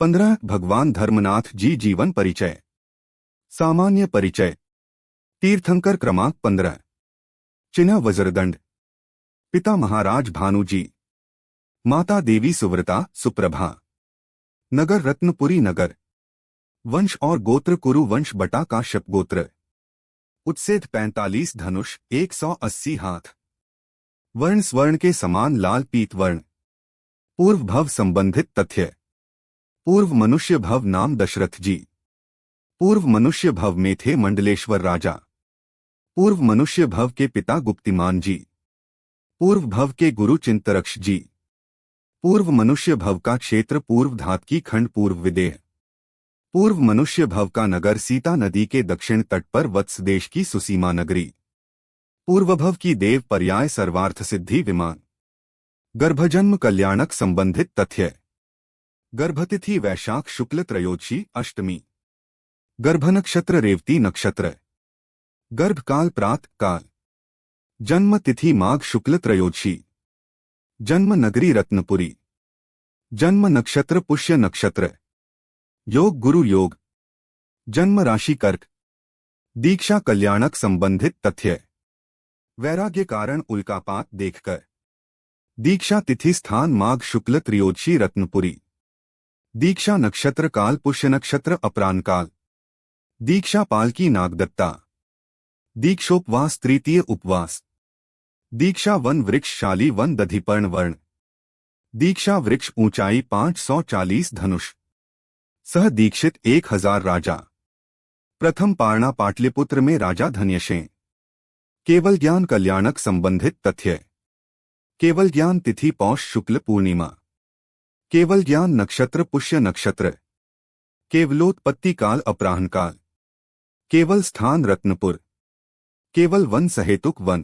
15 भगवान धर्मनाथ जी जीवन परिचय। सामान्य परिचय। तीर्थंकर क्रमांक 15। चिन्ह वज्रदंड। पिता महाराज भानुजी, माता देवी सुव्रता सुप्रभा। नगर रत्नपुरी नगर। वंश और गोत्र कुरु वंश बटा का शप गोत्र। उत्सेद 45 धनुष 180 हाथ। वर्ण स्वर्ण के समान लाल पीत वर्ण। पूर्व भव संबंधित तथ्य। पूर्व मनुष्य भव नाम दशरथ जी। पूर्व मनुष्य भव में थे मंडलेश्वर राजा। पूर्व मनुष्य भव के पिता गुप्तिमान जी। पूर्व भव के गुरु चिंतरक्ष जी। पूर्व मनुष्य भव का क्षेत्र पूर्व धातकी खंड पूर्व विदेह। पूर्व मनुष्य भव का नगर सीता नदी के दक्षिण तट पर वत्स देश की सुसीमा नगरी। पूर्व भव की देव पर्याय सर्वार्थ सिद्धि विमान। गर्भजन्म कल्याणक संबंधित तथ्य। गर्भतिथि वैशाख शुक्ल त्रयोदशी अष्टमी। गर्भनक्षत्र रेवती नक्षत्र। गर्भकाल प्रात काल। जन्म तिथि माघ शुक्ल त्रयोदशी। जन्म नगरी रत्नपुरी। जन्म नक्षत्र पुष्य नक्षत्र। योग गुरु योग। जन्म राशि कर्क। दीक्षा कल्याणक संबंधित तथ्य। वैराग्य कारण उल्कापात देखकर। दीक्षा तिथि स्थान माघ शुक्ल त्रयोदशी रत्नपुरी। दीक्षा नक्षत्र काल पुष्य नक्षत्र अपराह्न काल। दीक्षा पालकी नागदत्ता। दीक्षोपवास तृतीय उपवास। दीक्षा वन वृक्ष शाली वन दधिपर्ण वर्ण। दीक्षा वृक्ष ऊंचाई 540 धनुष। सह दीक्षित 1000 राजा। प्रथम पारणा पाटलिपुत्र में राजा धन्यसेन। केवल ज्ञान कल्याणक संबंधित तथ्य। केवल ज्ञान तिथि पौष शुक्ल पूर्णिमा। केवल ज्ञान नक्षत्र पुष्य नक्षत्र। केवलोत्पत्ति काल अपराह्न काल। केवल स्थान रत्नपुर। केवल वन सहेतुक वन।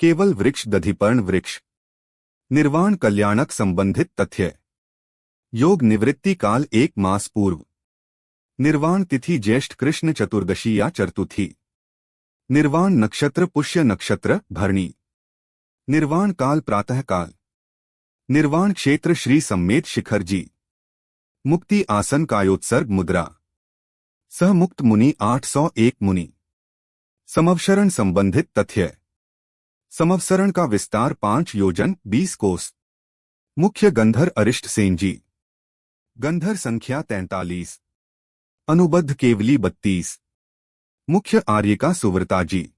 केवल वृक्ष दधिपर्ण वृक्ष। निर्वाण कल्याणक संबंधित तथ्य। योग निवृत्ति काल 1 मास पूर्व। निर्वाण तिथि ज्येष्ठ कृष्ण चतुर्दशी या चतुर्थी। निर्वाण नक्षत्र पुष्य नक्षत्र भरणी। निर्वाण काल प्रातः काल। निर्वाण क्षेत्र श्री सम्मेत शिखर जी। मुक्ति आसन कायोत्सर्ग मुद्रा। सहमुक्त मुनि 801 मुनि। समवसरण संबंधित तथ्य। समवसरण का विस्तार 5 योजन 20 कोस। मुख्य गंधर अरिष्ट सेन जी। गंधर संख्या 43। अनुबद्ध केवली 32। मुख्य आर्यिका सुव्रता जी।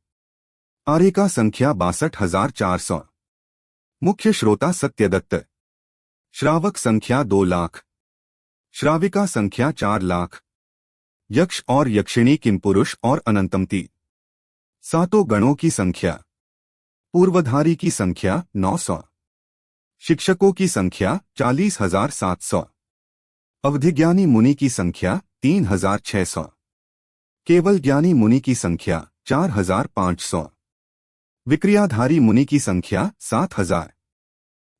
आर्यिका संख्या 62,400। मुख्य श्रोता सत्यदत्त। श्रावक संख्या 2 लाख। श्राविका संख्या 4 लाख। यक्ष और यक्षिणी किमपुरुष और अनंतमती। सातों गणों की संख्या। पूर्वधारी की संख्या 900। शिक्षकों की संख्या 40,700। अवधिज्ञानी मुनि की संख्या 3,600। केवल ज्ञानी मुनि की संख्या 4,500। विक्रियाधारी मुनि की संख्या 7,000।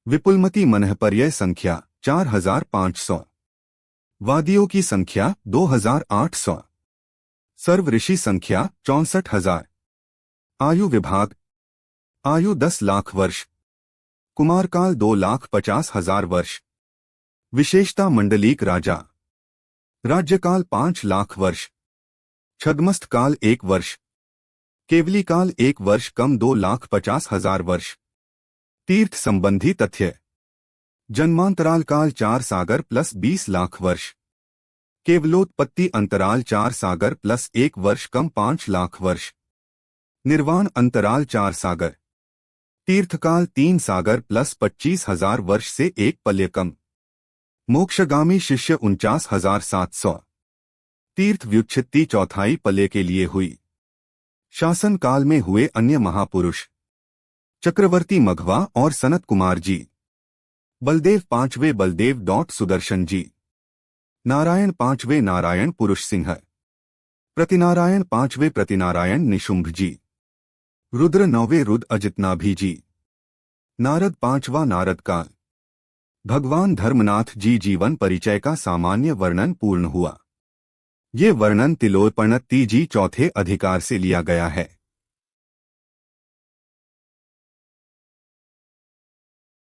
विपुलमती मनःपर्यय संख्या 4,500। वादियों की संख्या 2,800। सर्व ऋषि संख्या 64,000। आयु विभाग। आयु 10 लाख वर्ष। कुमारकाल 2,50,000 वर्ष। विशेषता मंडलीक राजा। राज्यकाल 5 लाख वर्ष। छद्मस्त काल 1 वर्ष। केवली काल 1 वर्ष कम 2,50,000 वर्ष। तीर्थ संबंधी तथ्य। जन्मांतराल काल 4 सागर प्लस 20 लाख वर्ष। केवलोत्पत्ति अंतराल 4 सागर प्लस 1 वर्ष कम 5 लाख वर्ष। निर्वाण अंतराल 4 सागर। तीर्थकाल 3 सागर प्लस 25,000 वर्ष से 1 पल्य कम। मोक्षगामी शिष्य 49,700। तीर्थ व्युत्पत्ति चौथाई पल्य के लिए हुई। शासन काल में हुए अन्य महापुरुष। चक्रवर्ती मघवा और सनत कुमार जी। बलदेव 5वें बलदेव सुदर्शन जी। नारायण 5वें नारायण पुरुष सिंह। प्रतिनारायण 5वें प्रतिनारायण निशुंभ जी। रुद्र 9वें रुद्र अजितनाभि जी। नारद 5वां नारद काल। भगवान धर्मनाथ जी जीवन परिचय का सामान्य वर्णन पूर्ण हुआ। ये वर्णन तिलोत्पन्नति जी चौथे अधिकार से लिया गया है।